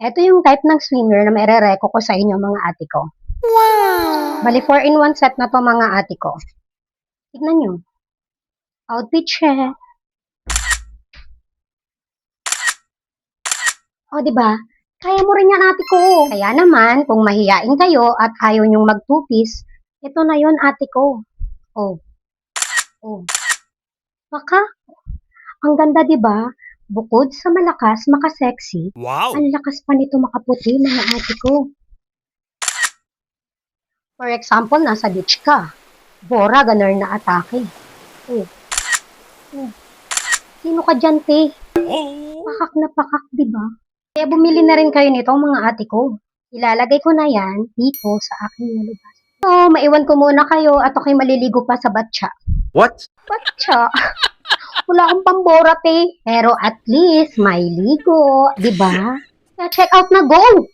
Ito yung type ng swimwear na maire-reco ko sa inyo mga ate ko. Wow! Bali 4-in-1 set na to mga ate ko. Tignan nyo. Outfit check. O, di ba? Kaya mo rin yan ate ko. Kaya naman, kung mahiyain kayo at ayaw nyong mag-two-piece, ito na yon ate ko. Oh. Oh. Baka, ang ganda di ba? Bukod sa malakas, maka-sexy, Wow! ang lakas pa nito makaputi mga ate ko. For example, nasa beach ka. Bora, ganar na atake. Oh. Oh. Sino ka dyan, te? Oh! Pakak na pakak, di ba? Kaya bumili na rin kayo nito, mga ate ko. Ilalagay ko na yan dito sa aking nalabas. So, maiwan ko muna kayo at ako'y maliligo pa sa batya. What? Batya? Wala akong pambora, te. Pero at least, may ligo. Di ba? Kaya check out na, go!